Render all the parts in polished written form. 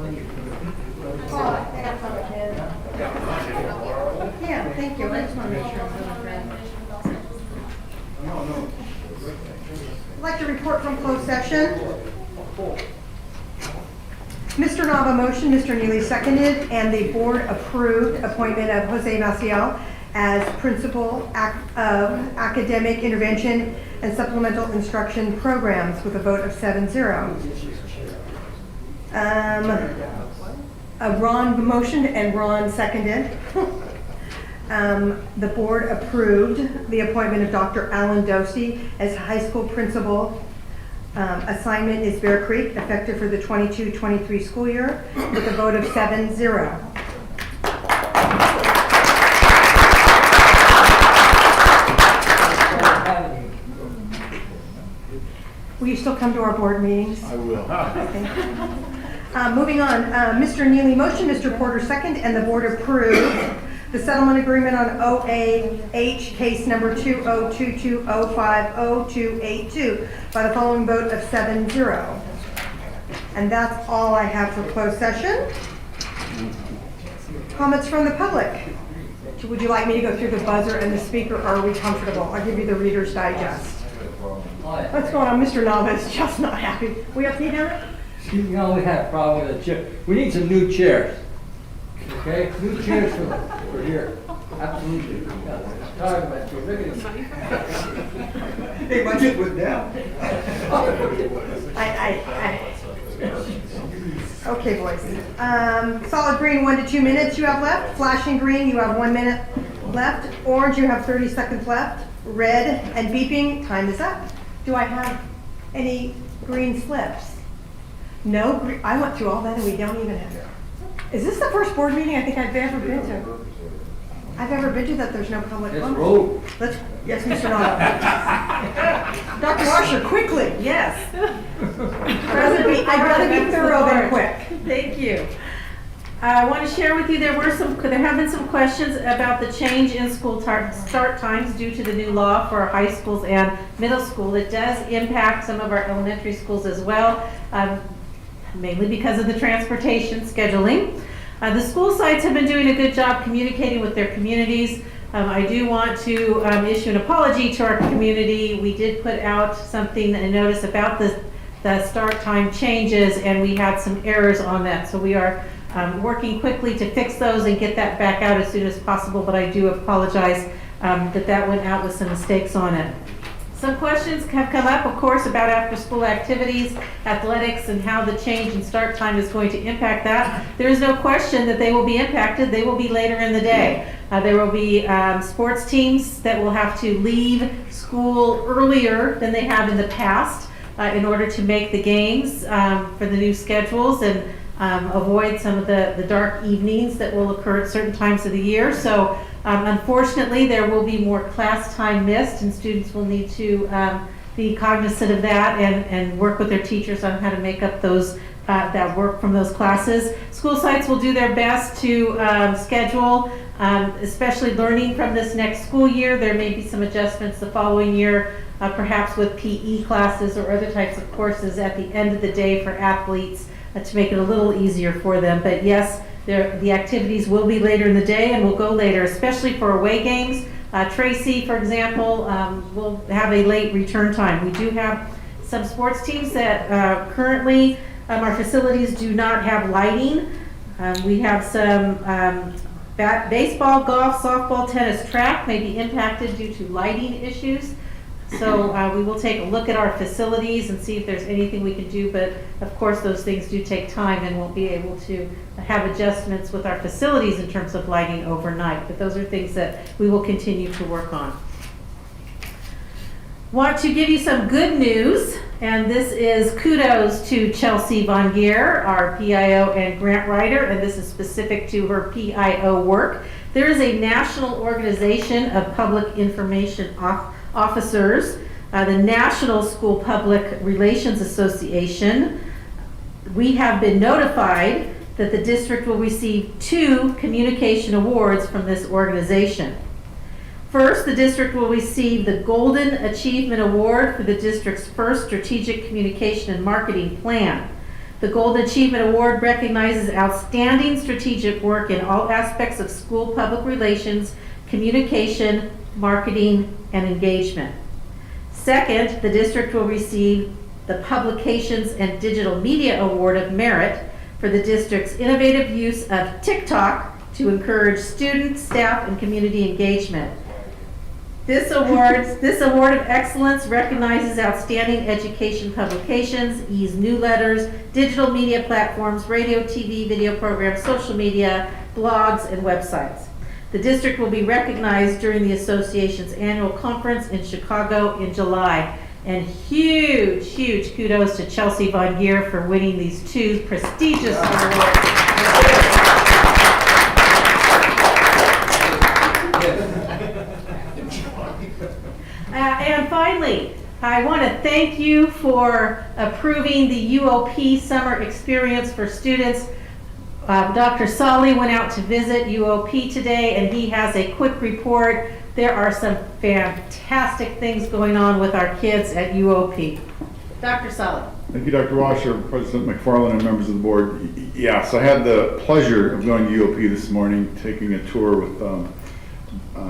I got some pen. Yeah, thank you. I just want to make sure I'm doing that. I'd like to report from closed session. Mr. Nava motion, Mr. Neely seconded, and the board approved appointment of Jose Maciel as principal of academic intervention and supplemental instruction programs with a vote of 7-0. Ron motioned and Ron seconded. The board approved the appointment of Dr. Alan Dosey as high school principal. Assignment is Bear Creek, effective for the 22-23 school year with a vote of 7-0. Will you still come to our board meetings? I will. Moving on, Mr. Neely motion, Mr. Porter second, and the board approved the settlement agreement on OAH case number 202205082 by the following vote of 7-0. And that's all I have for closed session. Comments from the public? Would you like me to go through the buzzer and the speaker, or are we comfortable? I'll give you the Reader's Digest. What's going on? Mr. Nava is just not happy. We okay now? You know, we had a problem with the chair. We need some new chairs. Okay? New chairs for here. Absolutely. Sorry about you. Look at this. Hey, my kid went down. Okay, boys. Solid green, 1 to 2 minutes you have left. Flashing green, you have 1 minute left. Orange, you have 30 seconds left. Red and beeping, time is up. Do I have any green slips? No, I went through all that and we don't even have it. Is this the first board meeting I think I've ever been to? I've ever been to that there's no public Let's comment? roll. Yes, Mr. Nava. Dr. Washer, quickly. Yes. I'd rather be thorough than quick. Thank you. I want to share with you, there have been some questions about the change in school start times due to the new law for our high schools and middle school. It does impact some of our elementary schools as well, mainly because of the transportation scheduling. The school sites have been doing a good job communicating with their communities. I do want to issue an apology to our community. We did put out something, a notice about the start time changes, and we had some errors on that. So we are working quickly to fix those and get that back out as soon as possible, but I do apologize that went out with some mistakes on it. Some questions have come up, of course, about after-school activities, athletics, and how the change in start time is going to impact that. There is no question that they will be impacted. They will be later in the day. There will be sports teams that will have to leave school earlier than they have in the past in order to make the games for the new schedules and avoid some of the dark evenings that will occur at certain times of the year. So unfortunately, there will be more class time missed, and students will need to be cognizant of that and work with their teachers on how to make up those that work from those classes. School sites will do their best to schedule, especially learning from this next school year. There may be some adjustments the following year, perhaps with PE classes or other types of courses at the end of the day for athletes to make it a little easier for them. But yes, the activities will be later in the day and will go later, especially for away games. Tracy, for example, will have a late return time. We do have some sports teams that currently our facilities do not have lighting. We have some baseball, golf, softball, tennis, track may be impacted due to lighting issues. So we will take a look at our facilities and see if there's anything we can do, but of course those things do take time and we'll be able to have adjustments with our facilities in terms of lighting overnight, but those are things that we will continue to work on. Want to give you some good news, and this is kudos to Chelsea Von Geer, our PIO and grant writer, and this is specific to her PIO work. There is a national organization of public information officers, the National School Public Relations Association. We have been notified that the district will receive 2 communication awards from this organization. First, the district will receive the Golden Achievement Award for the district's first strategic communication and marketing plan. The Golden Achievement Award recognizes outstanding strategic work in all aspects of school public relations, communication, marketing, and engagement. Second, the district will receive the Publications and Digital Media Award of Merit for the district's innovative use of TikTok to encourage student, staff, and community engagement. This award of excellence recognizes outstanding education publications, e-newsletters, digital media platforms, radio, TV, video programs, social media, blogs, and websites. The district will be recognized during the association's annual conference in Chicago in July. And huge, huge kudos to Chelsea Von Geer for winning these two prestigious awards. And finally, I want to thank you for approving the UOP summer experience for students. Dr. Solly went out to visit UOP today, and he has a quick report. There are some fantastic things going on with our kids at UOP. Dr. Solly. Thank you, Dr. Washer, President McFarland, and members of the board. Yes, I had the pleasure of going to UOP this morning, taking a tour with,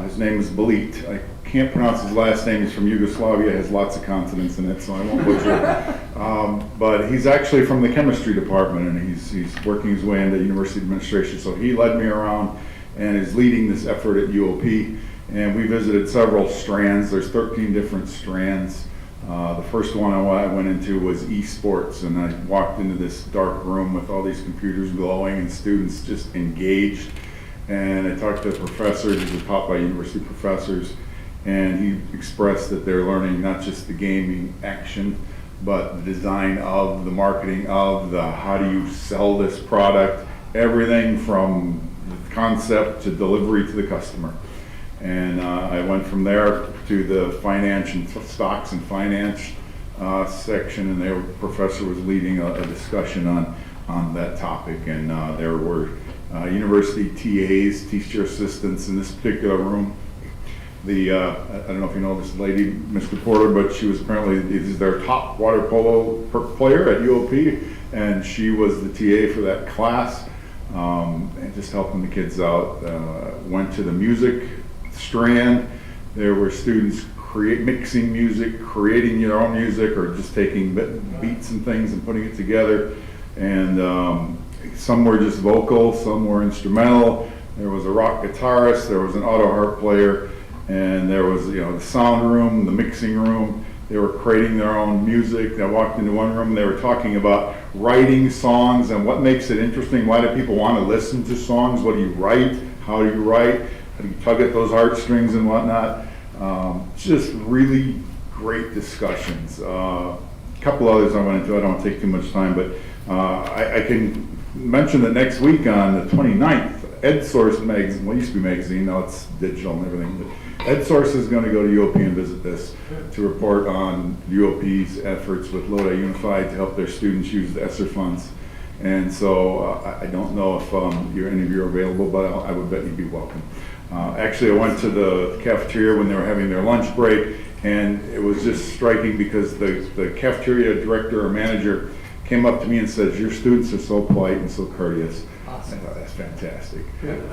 his name is Belit. I can't pronounce his last name. He's from Yugoslavia, has lots of consonants in it, so I won't butcher it. But he's actually from the chemistry department, and he's working his way into university administration. So he led me around and is leading this effort at UOP. And we visited several strands. There's 13 different strands. The first one I went into was esports, and I walked into this dark room with all these computers glowing and students just engaged. And I talked to professors, these are taught by university professors, and he expressed that they're learning not just the gaming action, but the design of, the marketing of, the how do you sell this product, everything from the concept to delivery to the customer. And I went from there to the finance and stocks and finance section, and the professor was leading a discussion on that topic. And there were university TAs, teacher assistants in this particular room. I don't know if you know this lady, Mr. Porter, but she was apparently is their top water polo player at UOP, and she was the TA for that class, and just helping the kids out. Went to the music strand. There were students mixing music, creating their own music, or just taking beats and things and putting it together. And some were just vocal, some were instrumental. There was a rock guitarist, there was an auto harp player, and there was the sound room, the mixing room. They were creating their own music. I walked into one room, they were talking about writing songs and what makes it interesting. Why do people want to listen to songs? What do you write? How do you write? How do you tug at those heartstrings and whatnot? Just really great discussions. A couple others I went into, I don't want to take too much time, but I can mention that next week on the 29th, EdSource magazine, well, it used to be magazine, now it's digital and everything, but EdSource is going to go to UOP and visit this to report on UOP's efforts with Lodi Unified to help their students use the ESSER funds. And so I don't know if any of you are available, but I would bet you'd be welcome. Actually, I went to the cafeteria when they were having their lunch break, and it was just striking because the cafeteria director or manager came up to me and said, "Your students are so polite and so courteous." Awesome. I thought, that's fantastic.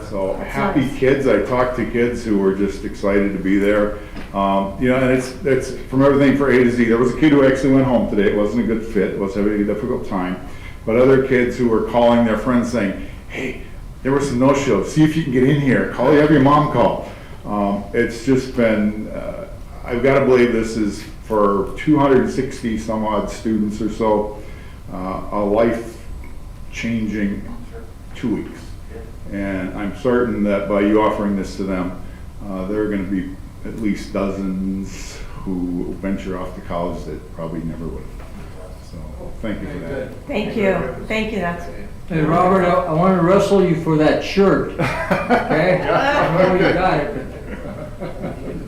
So happy nice. Kids. I talked to kids who were just excited to be there. And it's from everything for A to Z. There was a kid who actually went home today. It wasn't a good fit. It was having a difficult time. But other kids who were calling their friends saying, "Hey, there were some no-shows. See if you can get in here. Have your mom call." It's just been, I've got to believe this is for 260 some odd students or so, a life-changing 2 weeks. And I'm certain that by you offering this to them, there are going to be at least dozens who venture off to college that probably never would have. So thank you for that. Thank you. Thank you. That's Hey, Robert, I want to wrestle you for that shirt, okay? I know you got it, but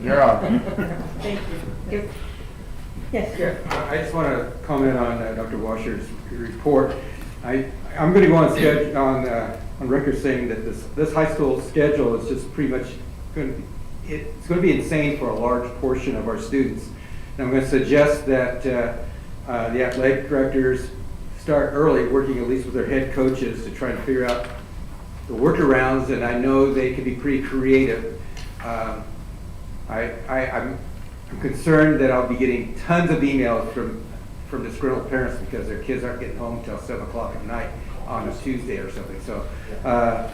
You're on. Thank you. Yes, sir. I just want to comment on Dr. Washer's report. I'm going to go on record saying that this high school schedule is just pretty much it's going to be insane for a large portion of our students. And I'm going to suggest that the athletic directors start early, working at least with their head coaches to try and figure out the workarounds, and I know they can be pretty creative. I'm concerned that I'll be getting tons of emails from disgruntled parents because their kids aren't getting home until 7 o'clock at night on a Tuesday or something. So I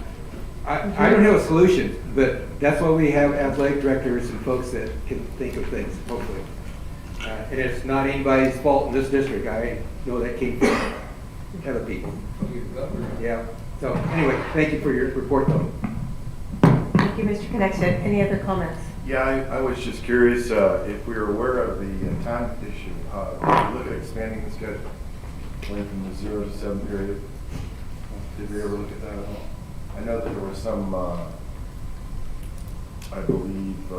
don't have a solution, but that's why we have athletic directors and folks that can think of things, hopefully. And it's not anybody's fault in this district. I know that came from other people. Yeah. So anyway, thank you for your report, though. Thank you, Mr. Connexon. Any other comments? Yeah, I was just curious if we were aware of the time issue. Did we look at expanding the schedule, going from the 0 to 7 period? Did we ever look at that at all? I know that there was some, I believe,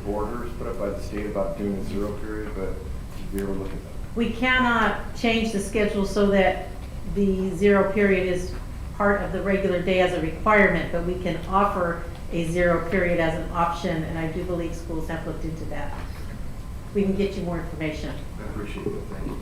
orders put up by the state about doing a 0 period, but did we ever look at that? We cannot change the schedule so that the 0 period is part of the regular day as a requirement, but we can offer a 0 period as an option, and I do believe schools have looked into that. We can get you more information. I appreciate it. Thank you.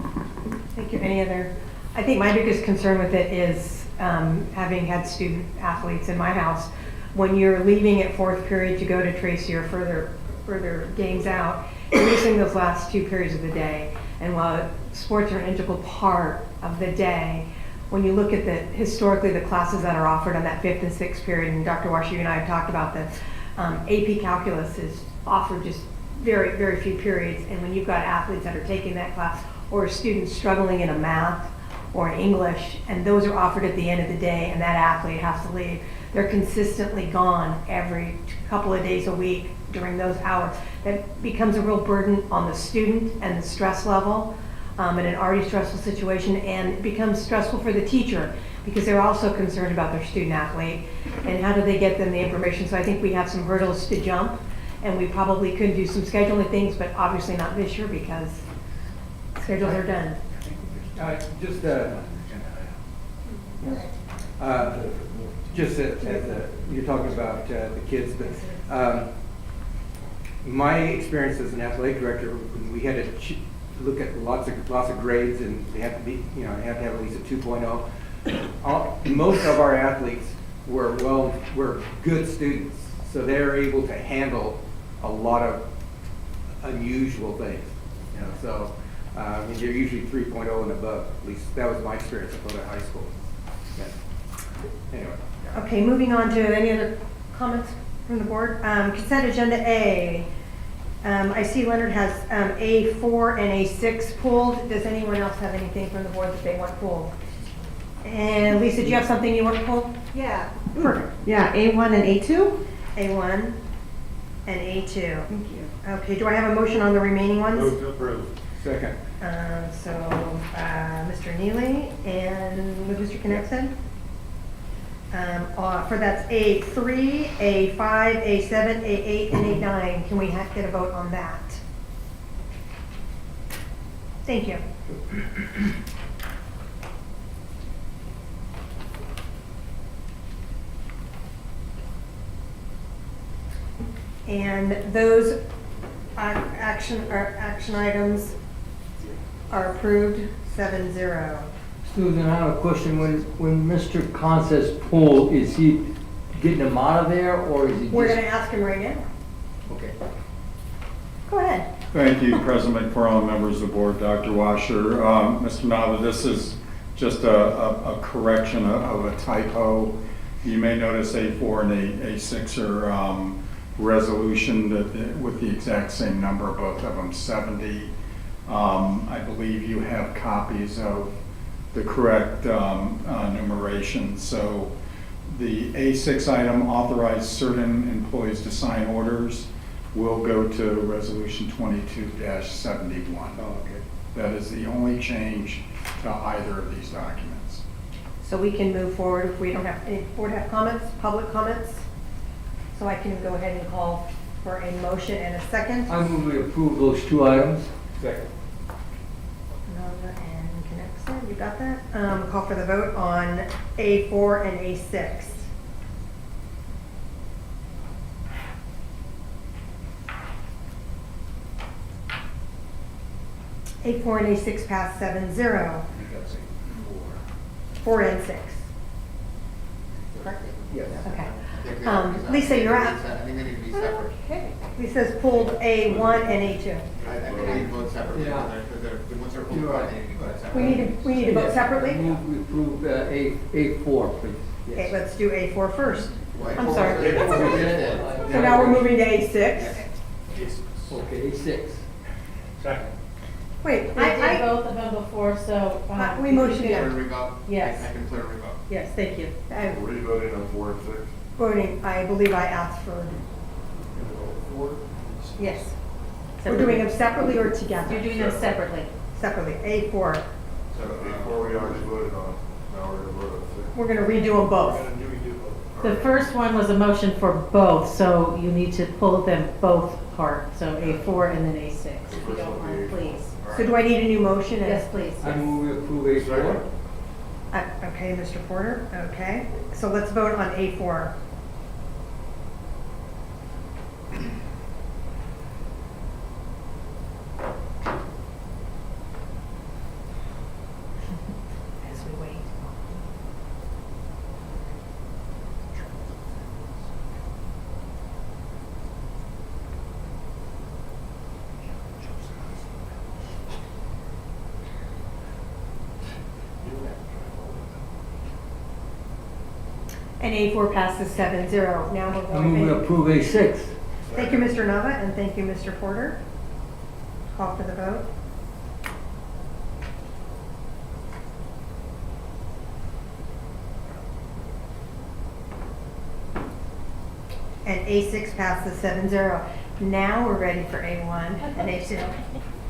Thank you. Any other? I think my biggest concern with it is having had student athletes in my house, when you're leaving at 4th period to go to Tracy or further games out, you're missing those last 2 periods of the day. And while sports are an integral part of the day, when you look at historically the classes that are offered on that 5th and 6th period, and Dr. Washer, you and I have talked about this, AP Calculus is offered just very, very few periods. And when you've got athletes that are taking that class, or students struggling in a math or in English, and those are offered at the end of the day, and that athlete has to leave, they're consistently gone every couple of days a week during those hours. That becomes a real burden on the student and the stress level in an already stressful situation, and it becomes stressful for the teacher because they're also concerned about their student athlete and how do they get them the information. So I think we have some hurdles to jump, and we probably could do some scheduling things, but obviously not this year because schedules are done. Just as you're talking about the kids, but my experience as an athletic director, we had to look at lots of grades, and they have to be, you have to have at least a 2.0. Most of our athletes were good students, so they're able to handle a lot of unusual things. So they're usually 3.0 and above. At least that was my experience at Lodi High School. Yeah. Anyway. Okay, moving on to any other comments from the board. Consent agenda A. I see Leonard has A4 and A6 pulled. Does anyone else have anything from the board that they want pulled? And Lisa, do you have something you want pulled? Yeah. Perfect. Yeah, A1 and A2? A1 and A2. Thank you. Okay, do I have a motion on the remaining ones? Move to approve. Second. Mr. Neely and Mr. Connexon. For that's A3, A5, A7, A8, and A9. Can we get a vote on that? Thank you. And those action items are approved 7-0. Susan, I have a question. When Mr. Khan says pull, is he getting them out of there, or is he just? We're going to ask him right now. Okay. Go ahead. Thank you, President McFarland, members of the board, Dr. Washer. Mr. Nava, this is just a correction of a typo. You may notice A4 and A6 are resolution with the exact same number, both of them 70. I believe you have copies of the correct numeration. So the A6 item, authorize certain employees to sign orders, will go to resolution 22-71. Oh, okay. That is the only change to either of these documents. So we can move forward if we don't have, any board have comments, public comments? So I can go ahead and call for a motion and a second. I move we approve those 2 items. Second. Nova and Connexon, you got that? Call for the vote on A4 and A6. A4 and A6 pass 7-0. 4 and 6. Correct? Yes. Okay. Yeah, Lisa, you're I out. think they need to be separate. Okay. Lisa's pulled A1 and A2. I think they need to vote separately, Yeah. because they're, once they're pulled You're apart, right. they need to be voted separately. We need to vote I separately? move we approve A4, please. Okay, let's do A4 first. Why? I'm sorry. That's So now we're moving to A6. Okay, A6. Wait, We did both of them before, so. We motioned Clear it. and revoke? Yes. I can clear and revoke. Yes, thank you. Were you voting on 4 and 6? Voting, I believe I asked for, yes. We're doing them separately or together? You're doing them separately. Separately, A4. So before we already voted on, now we're going to vote on 6. We're gonna redo them both. The first one was a motion for both, so you need to pull them both apart, so A4 and then A6, if you don't mind, please. So do I need a new motion? Yes, please. I move we approve A4. Okay, Mr. Porter, okay. So let's vote on A4. As we wait. And A4 passes 7-0. Now we're I move we going. approve A6. Thank you, Mr. Nava, and thank you, Mr. Porter. Call for the vote. And A6 passes 7-0. Now we're ready for A1 and A2.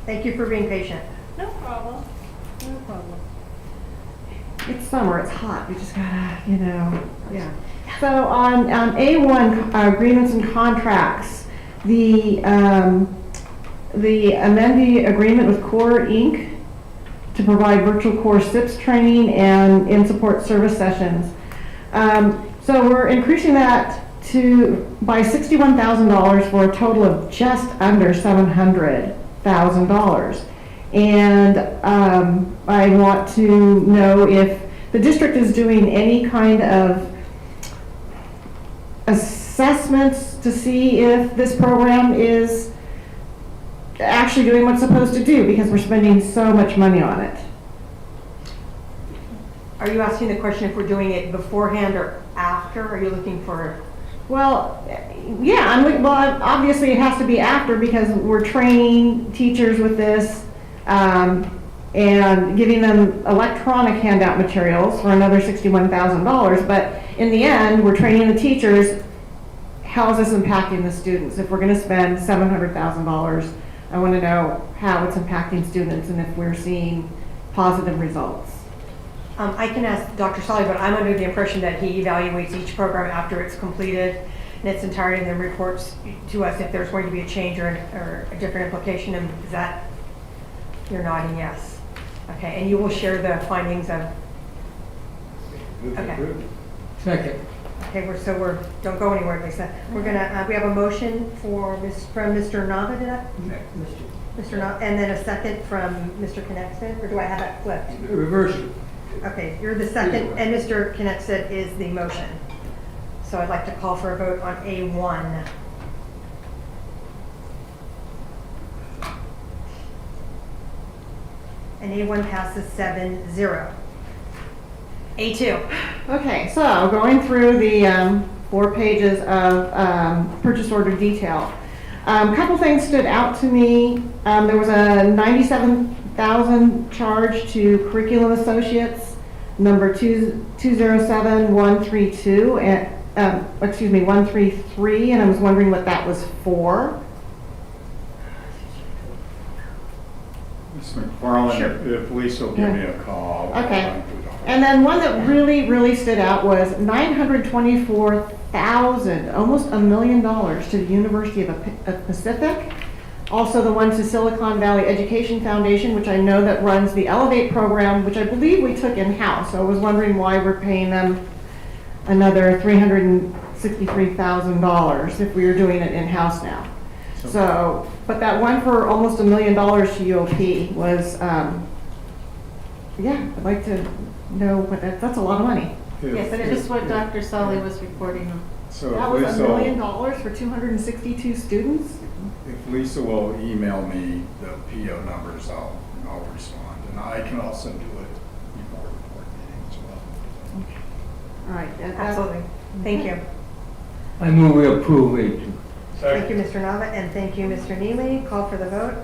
Thank you for being patient. No problem. No problem. It's summer, it's hot, we just gotta, yeah. So on A1, agreements and contracts, the amend the agreement with Core Inc. to provide virtual core SIPS training and in-support service sessions. So we're increasing that by $61,000 for a total of just under $700,000. And I want to know if the district is doing any kind of assessments to see if this program is actually doing what it's supposed to do, because we're spending so much money on it. Are you asking the question if we're doing it beforehand or after? Are you looking for? Well, yeah, obviously it has to be after, because we're training teachers with this, and giving them electronic handout materials for another $61,000. But in the end, we're training the teachers. How is this impacting the students? If we're going to spend $700,000, I want to know how it's impacting students and if we're seeing positive results. I can ask Dr. Solly, but I'm under the impression that he evaluates each program after it's completed in its entirety and then reports to us if there's going to be a change or a different implication. And is that, you're nodding yes. Okay, and you will share the findings of, okay. Second. Okay, don't go anywhere, Lisa. We're gonna, we have a motion from Mr. Nava, Mr. Nava, and then a second from Mr. Connexon, or do I have that flipped? Reverse it. Okay, you're the second, and Mr. Connexon is the motion. So I'd like to call for a vote on A1. And A1 passes 7-0. A2. Okay, so going through the 4 pages of purchase order detail. A couple things stood out to me. There was a $97,000 charge to Curriculum Associates, number 207132, and 133, and I was wondering what that was for. Ms. McFarland, Sure. if Lisa will give me a call. Okay. And then one that really, really stood out was $924,000, almost $1 million to the University of Pacific. Also the one to Silicon Valley Education Foundation, which I know that runs the Elevate program, which I believe we took in-house. So I was wondering why we're paying them another $363,000 if we were doing it in-house now. So, but that one for almost $1 million to UOP was, yeah, I'd like to know what that's a lot of money. Yes, and it is what Dr. Sully was reporting on. So That if was Lisa $1 will- million for 262 students? If Lisa will email me the PO numbers, I'll respond. And I can also do it before the board meeting as well. All right. Absolutely. Thank you. I move we approve A2. Thank you, Mr. Nava, and thank you, Mr. Neely. Call for the vote.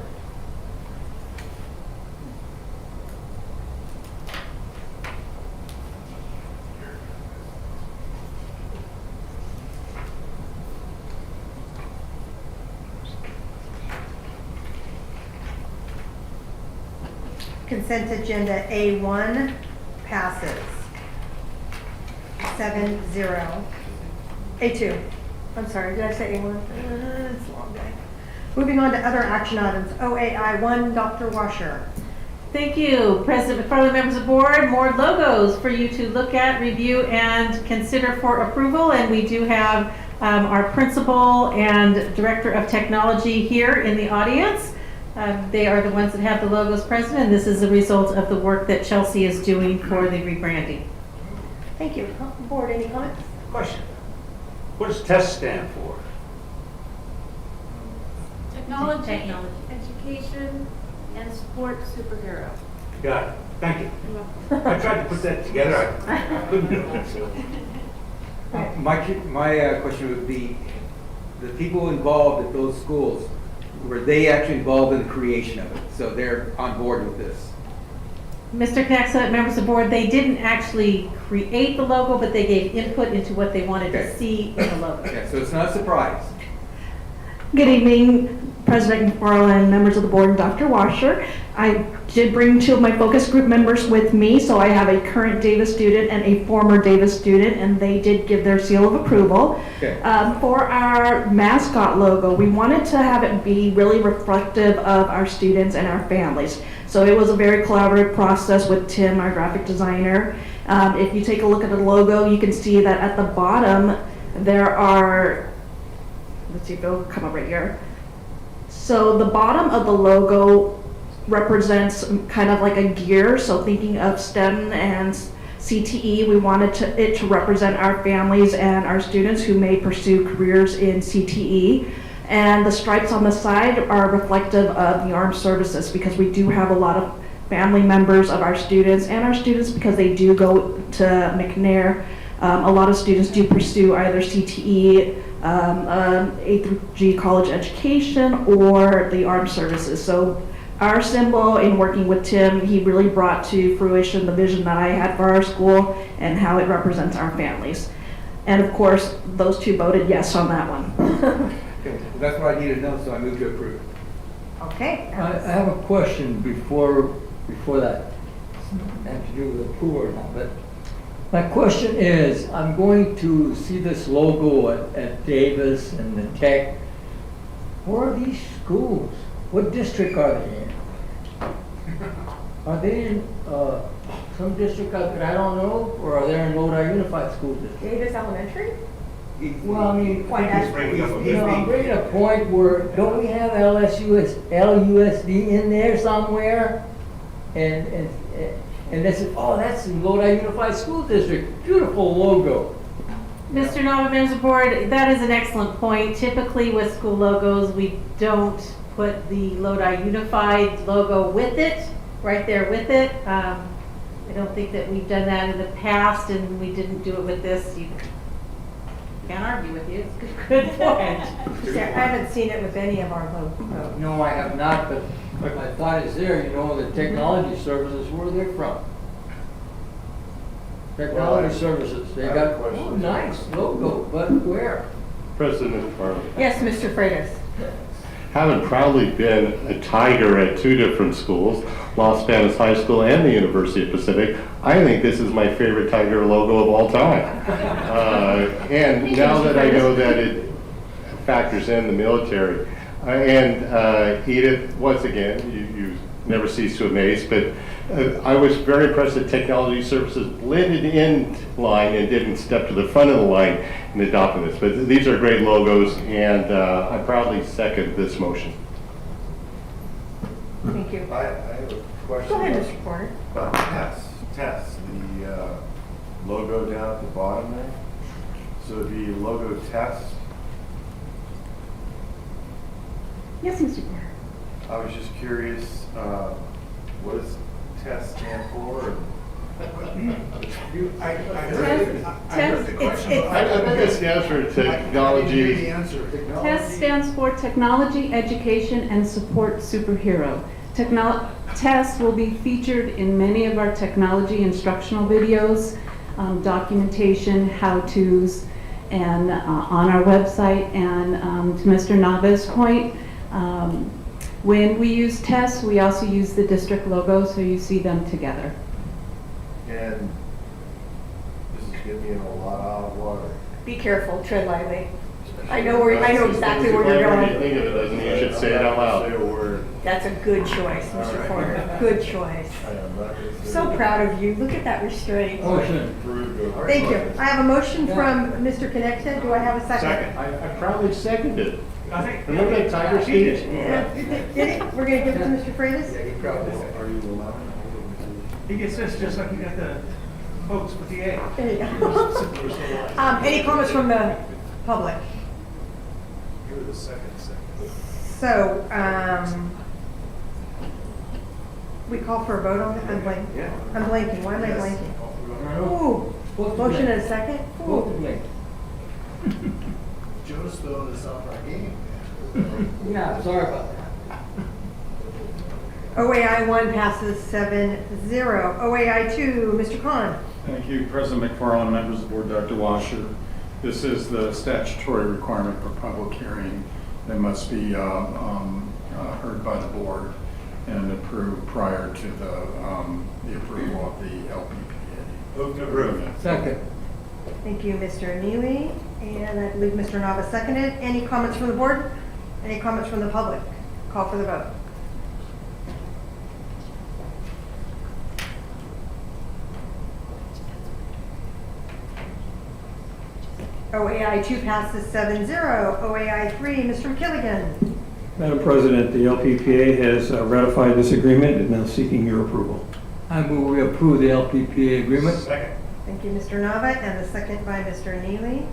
Consent agenda A1 passes 7-0. A2, I'm sorry, did I say A1? It's a long day. Moving on to other action items, OAI1, Dr. Washer. Thank you, President McFarland, members of the board. More logos for you to look at, review, and consider for approval. And we do have our principal and director of technology here in the audience. They are the ones that have the logos present, and this is a result of the work that Chelsea is doing for the rebranding. Thank you. Board, any comments? Question. What does TEST stand for? Technology, education, and sport superhero. Got it. Thank you. I tried to put that together. I couldn't do it. My question would be, the people involved at those schools, were they actually involved in the creation of it? So they're on board with this? Mr. Knaxel, members of the board, they didn't actually create the logo, but they gave input into what they wanted to Okay. see in the logo. Okay, so it's not a surprise. Good evening, President McFarland, members of the board, and Dr. Washer. I did bring two of my focus group members with me, so I have a current Davis student and a former Davis student, and they did give their seal of approval. Okay. For our mascot logo, we wanted to have it be really reflective of our students and our families. So it was a very collaborative process with Tim, our graphic designer. If you take a look at the logo, you can see that at the bottom, there are, let's see if it'll come up right here. So the bottom of the logo represents kind of like a gear. So thinking of STEM and CTE, we wanted it to represent our families and our students who may pursue careers in CTE. And the stripes on the side are reflective of the armed services, because we do have a lot of family members of our students, and our students, because they do go to McNair, a lot of students do pursue either CTE, A through G college education, or the armed services. So our symbol, in working with Tim, he really brought to fruition the vision that I had for our school and how it represents our families. And of course, those two voted yes on that one. Okay, well, that's what I needed to know, so I moved to approve. Okay. I have a question before that. Have to do with approval or not, but my question is, I'm going to see this logo at Davis and the Tech. Where are these schools? What district are they in? Are they in some district that I don't know, or are they in Lodi Unified School District? Davis Elementary? Well, I mean, Quite actually. you know, I'm bringing a point where, don't we have LUSD in there somewhere? And this is, oh, that's the Lodi Unified School District, beautiful logo. Mr. Nova, members of the board, that is an excellent point. Typically with school logos, we don't put the Lodi Unified logo with it, right there with it. I don't think that we've done that in the past, and we didn't do it with this. You can't argue with you, it's a good point. Yeah, I haven't seen it with any of our logos. No, I have not, but my thought is there, you know, the technology services, where they're from. Technology services, they I have got, a question. oh, nice logo, but where? President McFarland, Yes, Mr. Freitas. having proudly been a Tiger at two different schools, Los Banos High School and the University of Pacific, I think this is my favorite Tiger logo of all time. And now that I know that it factors in the military, and Edith, once again, you never cease to amaze, but I was very impressed that Technology Services blended in line and didn't step to the front of the line in adopting this. But these are great logos, and I proudly second this motion. Thank you. I have a question. Go ahead, Mr. Porter. About TESS, the logo down at the bottom there. So it'd be logo test. Yes, Mr. Porter. I was just curious, what does test stand for? I heard the question. I think it stands for technology. The answer. TESS stands for Technology, Education, and Support Superhero. TESS will be featured in many of our technology instructional videos, documentation, how-tos, and on our website. And to Mr. Nava's point, when we use TESS, we also use the district logo, so you see them together. And this is getting me in a lot of hot water. Be careful, tread lightly. I know exactly where you're Whenever you going. think of it, doesn't mean you should say it out loud. Say a word. That's a good choice, Mr. Porter. Good choice. I am not gonna say So it. proud of you. Look at that restraint. Motion. Approved of- Thank you. I have a motion from Mr. Connected. Do I have a second? Second. I proudly seconded. I think. Remember that tiger speech? Yeah. Did it? We're gonna give it to Mr. Freitas? Yeah, he probably said. Are you allowed? He gets this just like you got the folks with the A. There you go. Any comments from the public? Give it a second. So, we call for a vote on it? I'm blanking. Yeah. I'm blanking. Why am I blanking? Ooh, motion and a second? Both Ooh. of them. Joe's throwing us off our game. Yeah, sorry about that. OAI 1 passes 7-0. OAI 2, Mr. Khan. Thank you, President McFarland, members of the board, Dr. Washer. This is the statutory requirement for public hearing that must be heard by the board and approved prior to the approval of the LPPA. Move to approve. Second. Thank you, Mr. Neely. And I believe Mr. Nava seconded. Any comments from the board? Any comments from the public? Call for the vote. OAI 2 passes 7-0. OAI 3, Mr. McKilligan. Madam President, the LPPA has ratified this agreement and now seeking your approval. I move we approve the LPPA agreement. Second. Thank you, Mr. Nava, and the second by Mr. Neely.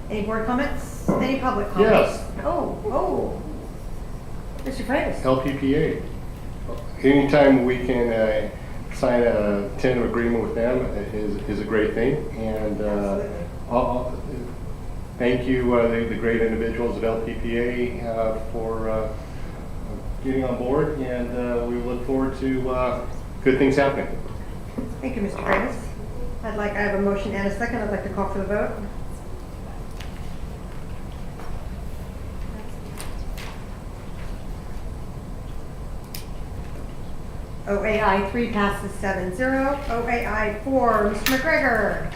Any board comments? Any public comments? Yes. Oh. Mr. Freitas. LPPA. Anytime we can sign a tentative agreement with them is a great thing. And thank you, the great individuals of LPPA for getting on board, and we look forward to good things happening. Thank you, Mr. Freitas. I have a motion and a second. I'd like to call for the vote. OAI 3 passes 7-0. OAI 4, Mr. McGregor.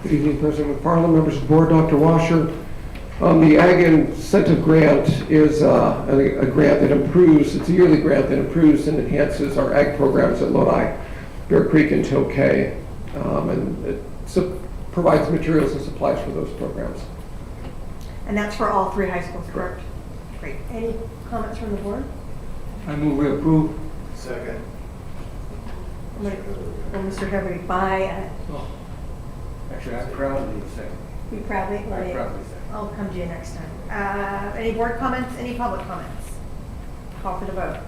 Good evening, President McFarland, members of the board, Dr. Washer. The Ag Incentive Grant is a grant that improves, it's a yearly grant that improves and enhances our ag programs at Lodi, Bear Creek, and Tokay. And it provides materials and supplies for those programs. And that's for all 3 high schools, correct? Great. Any comments from the board? I move we approve. Second. Well, Mr. Herbert, by, Actually, I proudly second. we proudly, I proudly second. I'll come to you next time. Any board comments, any public comments? Call for the vote.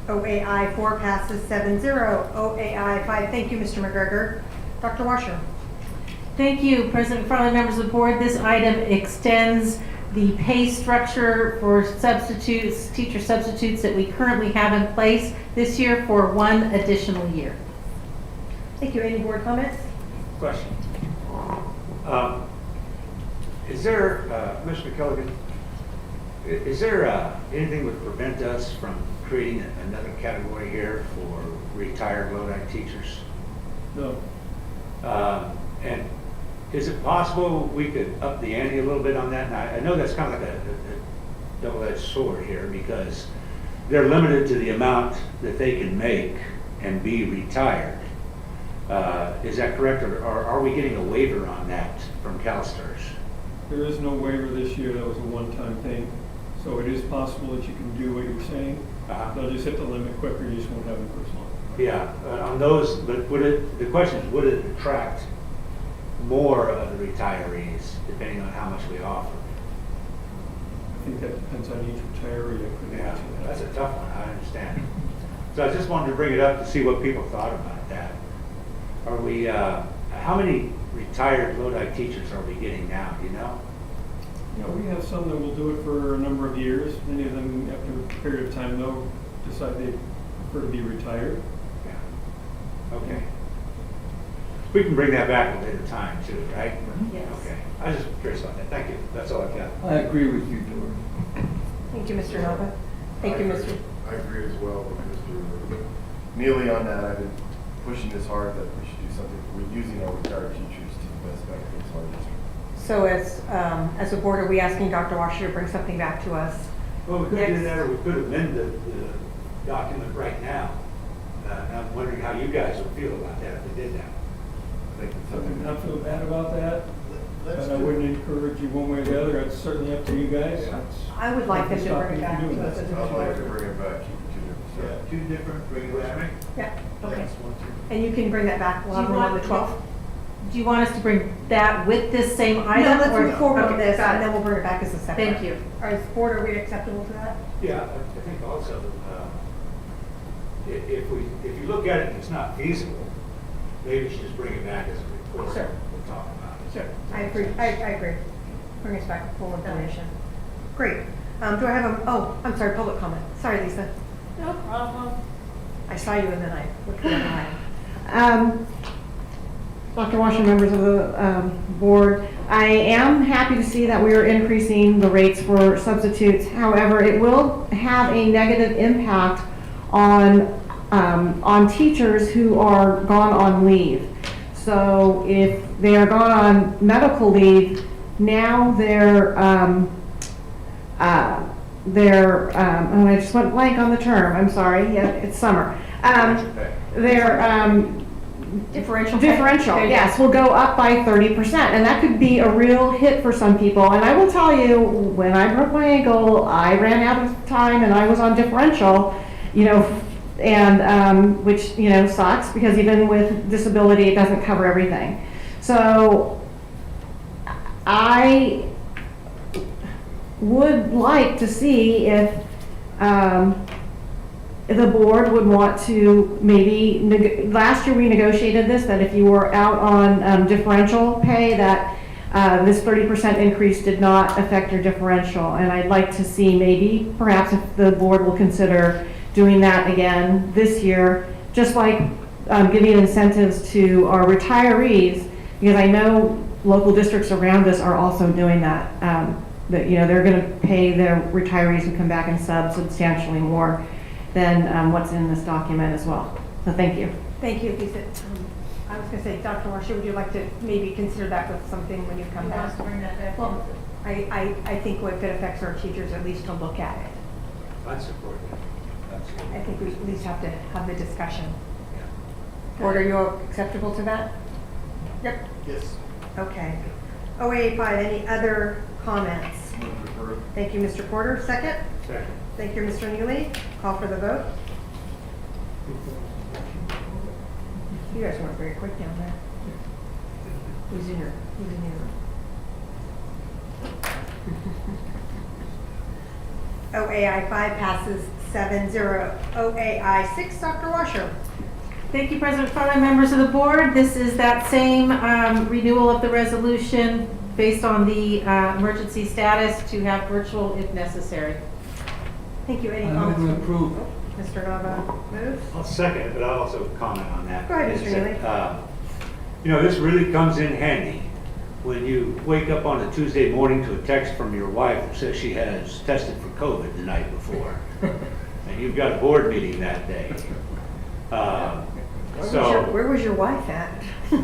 OAI 4 passes 7-0. OAI 5, thank you, Mr. McGregor. Dr. Washer. Thank you, President McFarland, members of the board. This item extends the pay structure for substitutes, teacher substitutes that we currently have in place this year for 1 additional year. Thank you. Any board comments? Question. Is there, Mr. McKelligan, is there anything that would prevent us from creating another category here for retired Lodi teachers? No. And is it possible we could up the ante a little bit on that? And I know that's kind of like a double-edged sword here, because they're limited to the amount that they can make and be retired. Is that correct, or are we getting a waiver on that from CalSTARS? There is no waiver this year, that was a one-time thing. So it is possible that you can do what you're saying. They'll just hit the limit quicker, you just won't have it first month. Yeah, on those, but the question is, would it attract more of the retirees, depending on how much we offer? I think that depends on each retiree. I couldn't Yeah, answer that. that's a tough one, I understand. So I just wanted to bring it up to see what people thought about that. Are we, how many retired Lodi teachers are we getting now, do you know? You know, we have some that will do it for a number of years. Many of them, after a period of time, they'll decide they prefer to be retired. Yeah. Okay. We can bring that back at a later time too, right? Yes. Okay. I was just curious about that. Thank you. That's all I've got. I agree with you, George. Thank you, Mr. Nova. Thank you, Mr. I agree as well with Mr. Neely on that. I've been pushing this hard that we should do something. We're using our retired teachers to the best benefits of our district. So as a board, are we asking Dr. Washer to bring something back to us? Well, we could Next. do that, or we could amend the document right now. And I'm wondering how you guys would feel about that if we did that. I think it's I would something. not feel bad about that, Let's but I do it. wouldn't encourage you one way or the other. It's certainly up to you guys. Yeah. It's- I would like them to Stop bring it you from back doing to us that. as a I'd like to board. bring it back, keep it two different. Two different, bring it back. Yeah, okay. Yes, one, two. And you can bring that back, we'll Do have you one on want- the 12th? Do you want us to bring that with this same item? No, let's or- move forward on Okay, this, got and it. then we'll bring it back as a separate. Thank you. As board, are we acceptable to that? Yeah, I think also, if you look at it and it's not feasible, maybe you should just bring it back as a report. Sure. We'll talk about it. Sure, I agree, I agree. Bring us back with full information. Great. Do I have I'm sorry, public comment. Sorry, Lisa. No problem. I saw you and then I looked the other way. Dr. Washer, members of the board, I am happy to see that we are increasing the rates for substitutes. However, it will have a negative impact on teachers who are gone on leave. So if they are gone on medical leave, now I just went blank on the term, I'm sorry, yeah, it's summer. Their Differential. differential, yes, will go up by 30%, and that could be a real hit for some people. And I will tell you, when I broke my ankle, I ran out of time and I was on differential, and which sucks, because even with disability, it doesn't cover everything. So I would like to see if the board would want to maybe, last year we negotiated this, that if you were out on differential pay, that this 30% increase did not affect your differential. And I'd like to see maybe, perhaps if the board will consider doing that again this year, just like giving incentives to our retirees, because I know local districts around us are also doing that. They're going to pay their retirees who come back and sub substantially more than what's in this document as well. So thank you. Thank you, Lisa. I was going to say, Dr. Washer, would you like to maybe consider that with something when you come You want back? us to bring that back? Well, I think if it affects our teachers, at least to look at it. I support that. Absolutely. I think we at least have to have the discussion. Yeah. Board, are you acceptable to that? Yep. Yes. Okay. 085, any other comments? Move to approve. Thank you, Mr. Porter. Second? Second. Thank you, Mr. Neely. Call for the vote. You guys weren't very quick down there. Who's in your? OAI 5 passes 7-0. OAI 6, Dr. Washer. Thank you, President Farley, members of the board. This is that same renewal of the resolution based on the emergency status to have virtual if necessary. Thank you. Any I comments? move to approve. Mr. Nava moves. I'll second it, but I'll also comment on that. Go ahead, Mr. Is that, Neely. this really comes in handy when you wake up on a Tuesday morning to a text from your wife that says she has tested for COVID the night before. And you've got a board meeting that day. Where was your wife at?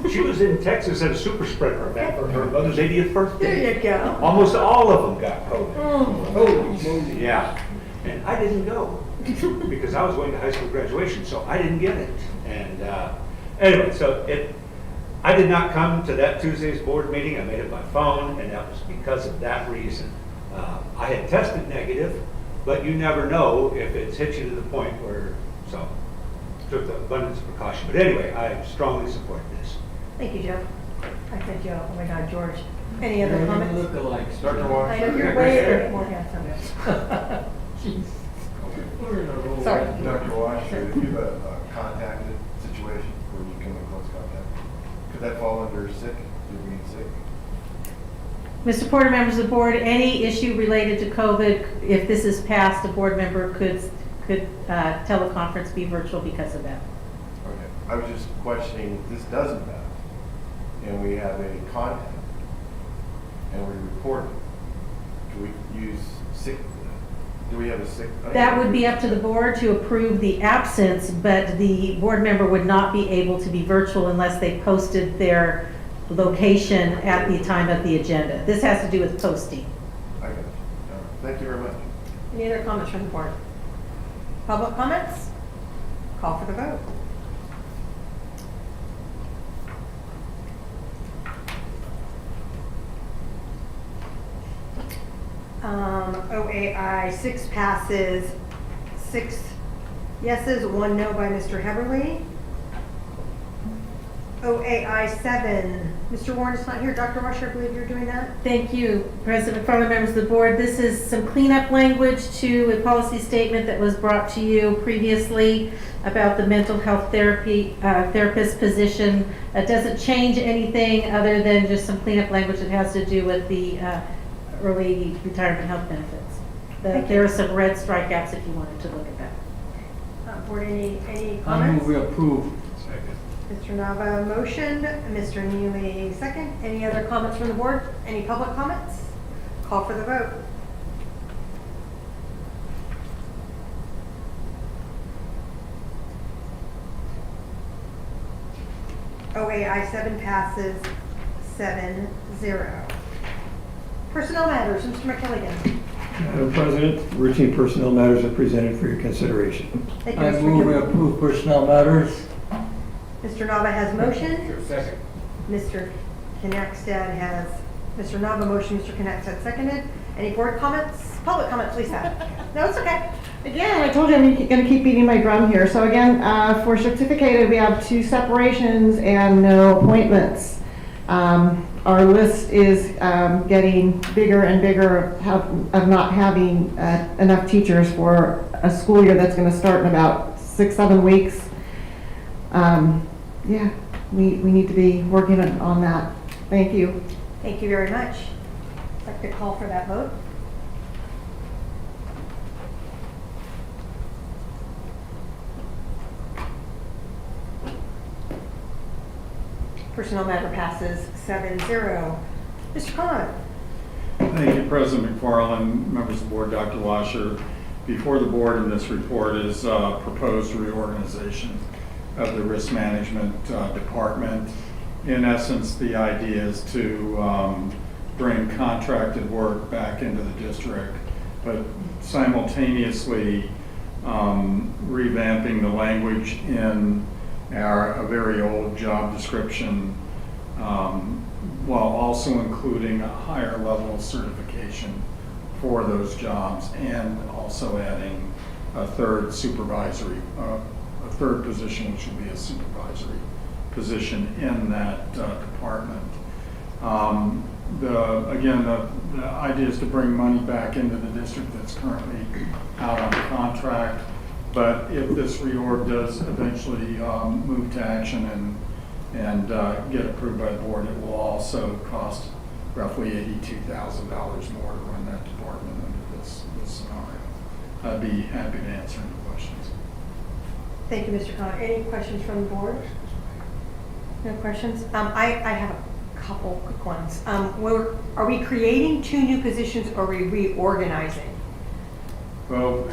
She was in Texas at a super spreader event for her mother's 80th birthday. There you go. Almost all of them got COVID. Oh. Yeah, and I didn't go because I was going to high school graduation, so I didn't get it. And Anyway, so I did not come to that Tuesday's board meeting. I made it by phone, and that was because of that reason. I had tested negative, but you never know if it's hit you to the point where, so took the abundance of precaution. But anyway, I strongly support this. Thank you, Joe. I said Joe, oh my God, George. Any other You comments? look alike. Dr. Walsh? I know you're way more handsome. Jeez. We're in a roll. Sorry. Dr. Walsh, if you have a contacted situation where you come in close contact, could that fall under sick, you being sick? Mr. Porter, members of the board, any issue related to COVID, if this is passed, a board member could teleconference be virtual because of that. Okay, I was just questioning, if this doesn't pass, and we have a contact, and we report it, do we use sick, do we have a sick? That would be up to the board to approve the absence, but the board member would not be able to be virtual unless they posted their location at the time of the agenda. This has to do with posting. I got you. Thank you very much. Any other comments from the board? Public comments? Call for the vote. OAI 6 passes, 6 yeses, 1 no by Mr. Heberly. OAI 7, Mr. Warren is not here. Dr. Rusher, I believe you're doing that. Thank you, President McFarland, members of the board. This is some cleanup language to a policy statement that was brought to you previously about the mental health therapist position. It doesn't change anything other than just some cleanup language that has to do with the early retirement health benefits. There are some red strikeouts if you wanted to look at that. Board, any I comments? move we approve. Mr. Nava motioned, Mr. Neely second. Any other comments from the board? Any public comments? Call for the vote. OAI 7 passes 7-0. Personnel matters, Mr. McKilligan. Madam President, routine personnel matters are presented for your consideration. Thank you, I Mr. move we McKilligan. approve personnel matters. Mr. Nava has motion. Second. Mr. Knapstad has, Mr. Nava motion, Mr. Knapstad seconded. Any board comments? Public comments, Lisa? No, it's okay. Again, I told you I'm going to keep beating my drum here. So again, for certificated, we have 2 separations and no appointments. Our list is getting bigger and bigger of not having enough teachers for a school year that's going to start in about 6-7 weeks. Yeah, we need to be working on that. Thank you. Thank you very much. I'd like to call for that vote. Personnel matter passes 7-0. Mr. Khan. Thank you, President McFarland, members of the board, Dr. Washer. Before the board in this report is proposed reorganization of the risk management department. In essence, the idea is to bring contracted work back into the district, but simultaneously revamping the language in a very old job description, while also including a higher level of certification for those jobs, and also adding a third position, which would be a supervisory position in that department. Again, the idea is to bring money back into the district that's currently out on contract. But if this reorg does eventually move to action and get approved by the board, it will also cost roughly $82,000 more to run that department under this scenario. I'd be happy to answer any questions. Thank you, Mr. Khan. Any questions from the board? No questions? I have a couple quick ones. Are we creating 2 new positions or are we reorganizing? Well,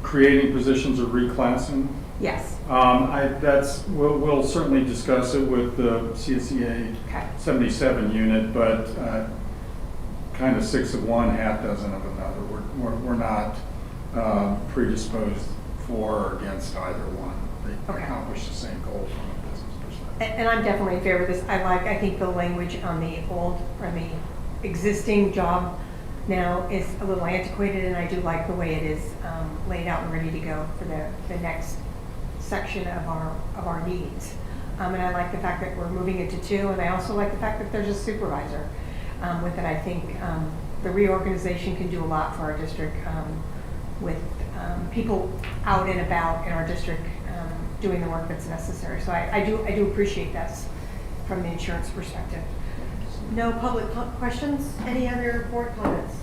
creating positions or reclassing? Yes. We'll certainly discuss it with the CSEA 77 unit, but kind of 6 of one, half dozen of another. We're not predisposed for or against either one. they Okay. accomplish the same goal from a business perspective. And I'm definitely in favor of this. I think the language on the existing job now is a little antiquated, and I do like the way it is laid out and ready to go for the next section of our needs. And I like the fact that we're moving it to 2, and I also like the fact that there's a supervisor with it. I think the reorganization can do a lot for our district with people out and about in our district doing the work that's necessary. So I do appreciate that from the insurance perspective. No public questions? Any other board comments?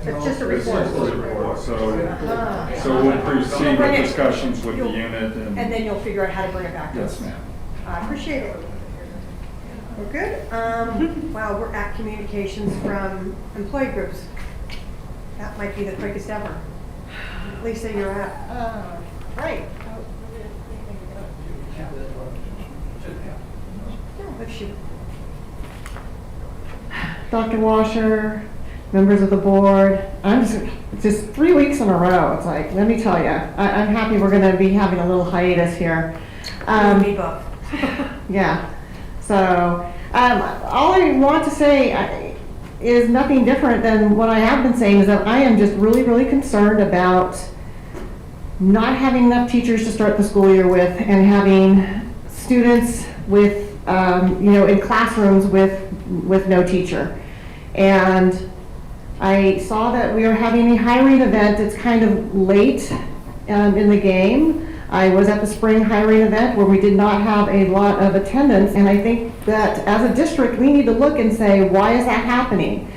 It's just a It's report. just a report, so Uh-huh. so we'll proceed Bring with it- discussions with the you'll- unit And then you'll figure out how to bring it back to us. Yes, ma'am. I appreciate it. We're good. Wow, we're at communications from employee groups. That might be the quickest ever. Lisa, you're up. Right. Yeah, if she- Dr. Washer, members of the board, it's just 3 weeks in a row. It's like, let me tell you, I'm happy we're going to be having a little hiatus here. Me both. Yeah. So, all I want to say is nothing different than what I have been saying, is that I am just really, really concerned about not having enough teachers to start the school year with, and having students with, in classrooms with no teacher. And I saw that we are having a hiring event. It's kind of late in the game. I was at the spring hiring event where we did not have a lot of attendance, and I think that as a district, we need to look and say, why is that happening?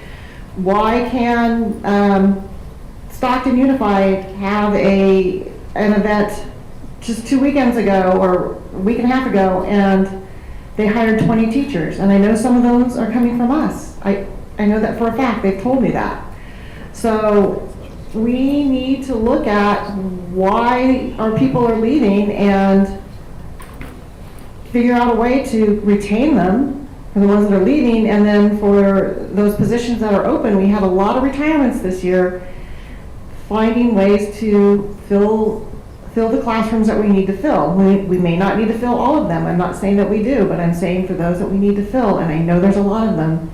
Why can Stockton Unified have an event just 2 weekends ago or a week and a half ago, and they hired 20 teachers? And I know some of those are coming from us. I know that for a fact. They've told me that. So we need to look at why our people are leaving and figure out a way to retain them for the ones that are leaving. And then for those positions that are open, we have a lot of retirements this year, finding ways to fill the classrooms that we need to fill. We may not need to fill all of them. I'm not saying that we do, but I'm saying for those that we need to fill, and I know there's a lot of them,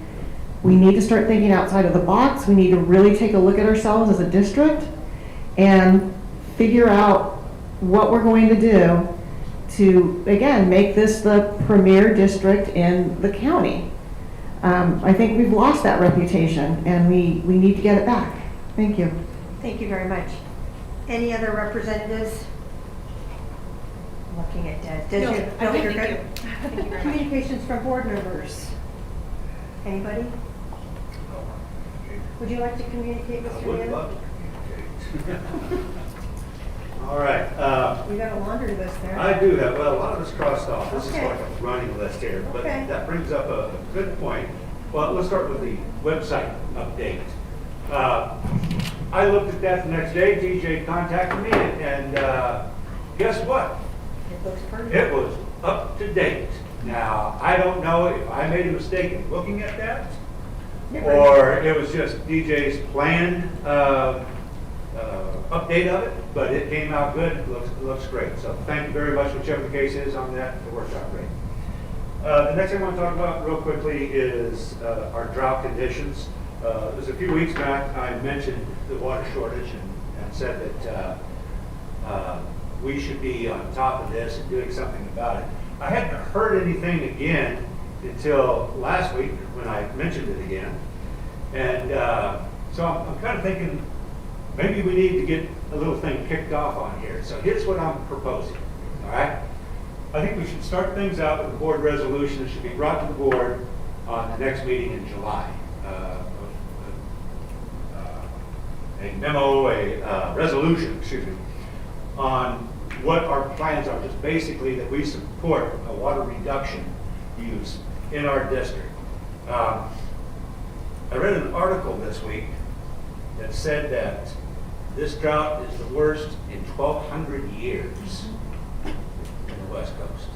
we need to start thinking outside of the box. We need to really take a look at ourselves as a district and figure out what we're going to do to, again, make this the premier district in the county. I think we've lost that reputation, and we need to get it back. Thank you. Thank you very much. Any other representatives? I'm looking at Des. No, Des, I think you're thank good? you. Thank you very much. Communications from board members. Anybody? Would you like to communicate, Mr. I would Mann? love to communicate. All right. We got a laundry list there. I do have, well, a lot of it's crossed off. This is Okay. like a running list here, but Okay. that brings up a good point. Well, let's start with the website update. I looked at that the next day, TJ contacted me, and guess what? It looks perfect. It was up to date. Now, I don't know if I made a mistake in looking at that, or it was just DJ's planned update of it, but it came out good. It looks great. So thank you very much, whichever the case is on that. It worked out great. The next thing I want to talk about real quickly is our drought conditions. It was a few weeks back I mentioned the water shortage and said that we should be on top of this and doing something about it. I hadn't heard anything again until last week when I mentioned it again. And so I'm kind of thinking maybe we need to get a little thing kicked off on here. So here's what I'm proposing, all right? I think we should start things out with a board resolution that should be brought to the board on the next meeting in July. A memo, a resolution, excuse me, on what our plans are, just basically that we support a water reduction use in our district. I read an article this week that said that this drought is the worst in 1,200 years in the West Coast.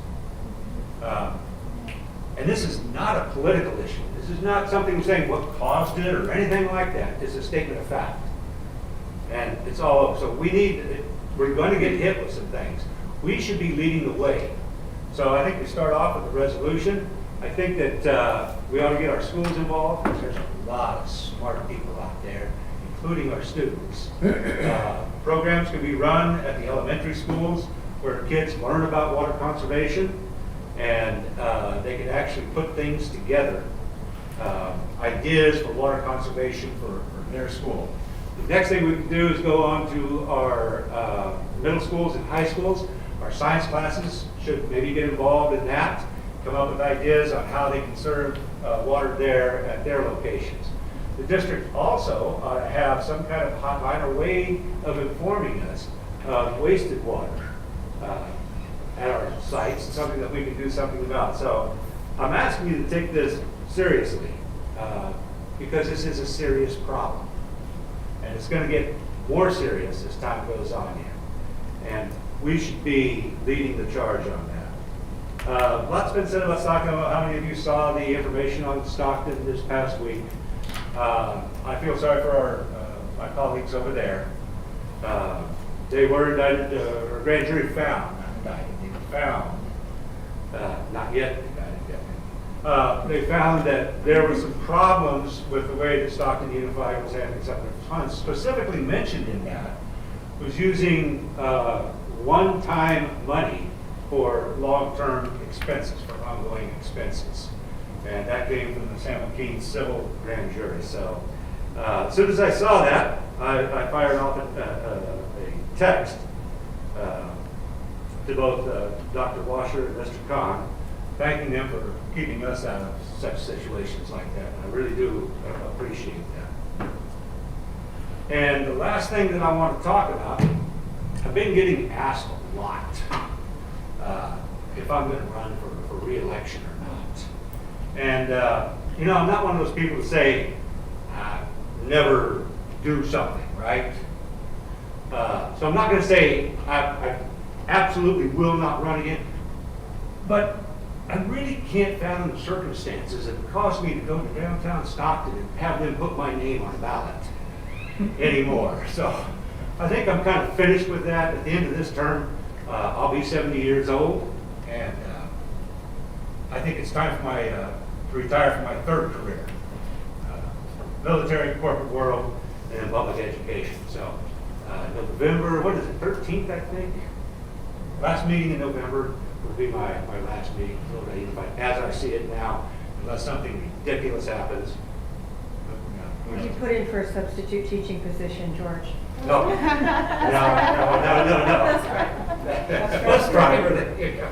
And this is not a political issue. This is not something saying what caused it or anything like that. It's a statement of fact. And it's all over. So we need, we're going to get hit with some things. We should be leading the way. So I think we start off with the resolution. I think that we ought to get our schools involved. There's a lot of smart people out there, including our students. Programs can be run at the elementary schools where kids learn about water conservation, and they can actually put things together, ideas for water conservation for their school. The next thing we can do is go on to our middle schools and high schools. Our science classes should maybe get involved in that, come up with ideas on how they can serve water there at their locations. The district also ought to have some kind of hotline or way of informing us of wasted water at our sites, something that we can do something about. So I'm asking you to take this seriously because this is a serious problem. And it's going to get more serious as time goes on here. And we should be leading the charge on that. Lots been said about Stockton. I don't know how many of you saw the information on Stockton this past week. I feel sorry for my colleagues over there. They were indicted, or grand jury found, not indicted, they were found, not yet indicted yet. They found that there were some problems with the way that Stockton Unified was handling some of their funds. Specifically mentioned in that was using one-time money for long-term expenses, for ongoing expenses. And that came from the San Joaquin Civil Grand Jury. So as soon as I saw that, I fired off a text to both Dr. Washer and Mr. Kahn, thanking them for keeping us out of such situations like that. I really do appreciate that. And the last thing that I want to talk about, I've been getting asked a lot if I'm going to run for re-election or not. And, you know, I'm not one of those people to say, never do something, right? So I'm not going to say I absolutely will not run again, but I really can't fathom the circumstances that would cause me to go to downtown Stockton and have them put my name on a ballot anymore. So I think I'm kind of finished with that. At the end of this term, I'll be 70 years old, and I think it's time for my to retire from my third career, military, corporate world, and public education. So November, what is it, 13th, I think? Last meeting in November will be my last meeting, as I see it now, unless something ridiculous happens. Would you put in for a substitute teaching position, George? No. No. That's right. Let's try it.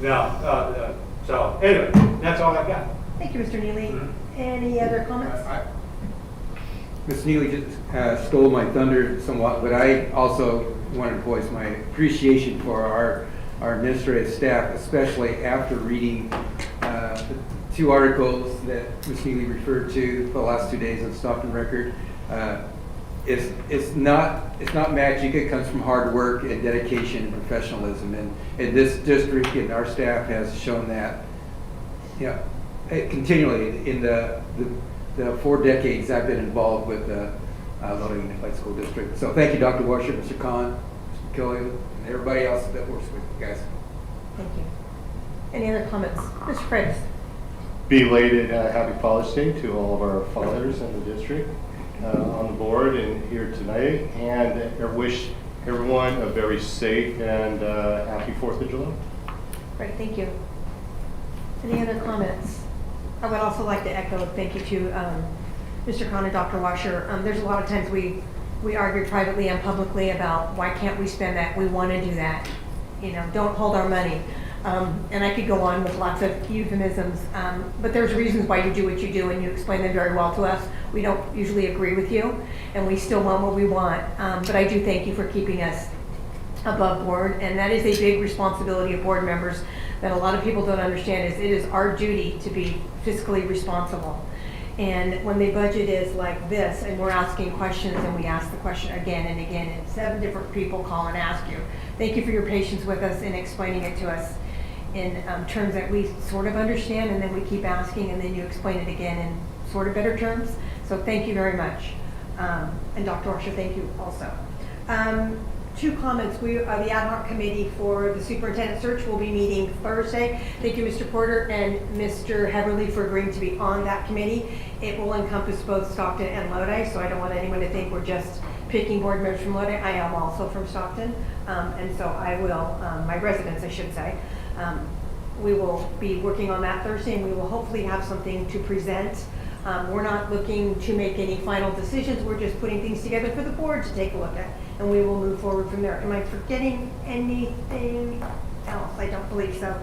No. So anyway, that's all I've got. Thank you, Mr. Neely. Any other comments? Ms. Neely just stole my thunder somewhat, but I also want to voice my appreciation for our administrative staff, especially after reading the two articles that Ms. Neely referred to for the last 2 days on Stockton Record. It's not magic. It comes from hard work and dedication and professionalism. And this district and our staff has shown that, continually in the 4 decades I've been involved with the Lodi Unified School District. So thank you, Dr. Washer, Mr. Kahn, Mr. Kelly, and everybody else that works with you guys. Thank you. Any other comments? Mr. Fritz? Belated Happy Father's Day to all of our fathers in the district on the board and here tonight, and I wish everyone a very safe and happy 4th of July. Great, thank you. Any other comments? I would also like to echo thank you to Mr. Kahn and Dr. Washer. There's a lot of times we argue privately and publicly about why can't we spend that, we want to do that. Don't hold our money. And I could go on with lots of euphemisms, but there's reasons why you do what you do, and you explain them very well to us. We don't usually agree with you, and we still want what we want. But I do thank you for keeping us above board, and that is a big responsibility of board members that a lot of people don't understand. Is it is our duty to be fiscally responsible. And when the budget is like this, and we're asking questions, and we ask the question again and again, and 7 different people call and ask you. Thank you for your patience with us in explaining it to us in terms that we sort of understand, and then we keep asking, and then you explain it again in sort of better terms. So thank you very much. And Dr. Washer, thank you also. Two comments. The ad hoc committee for the superintendent search will be meeting Thursday. Thank you, Mr. Porter and Mr. Heatherly, for agreeing to be on that committee. It will encompass both Stockton and Lodi, so I don't want anyone to think we're just picking board members from Lodi. I am also from Stockton, and so I will, my residents, I should say. We will be working on that Thursday, and we will hopefully have something to present. We're not looking to make any final decisions. We're just putting things together for the board to take a look at, and we will move forward from there. Am I forgetting anything else? I don't believe so.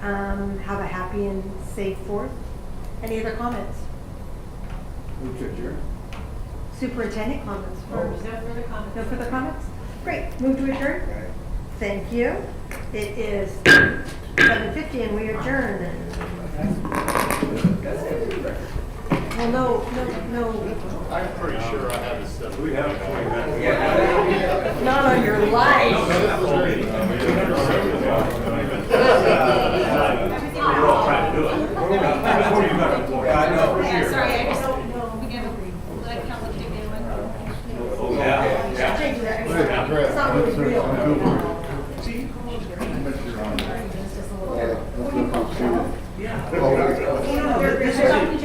Have a happy and safe 4th. Any other comments? Move to adjourn. Superintendent comments first. No further comments. No further comments? Great. Move to adjourn. Right. Thank you. It is 7:50 and we adjourn. Well, no. I'm pretty sure I have this stuff. We have 20 minutes. Not on your life. We're all trying to do it. Before you got the floor. Yeah, I know. Yeah, sorry, I just, we gotta let it count what you do. Oh, yeah. Change that. It's not really real. Yeah. There's something, Jerry.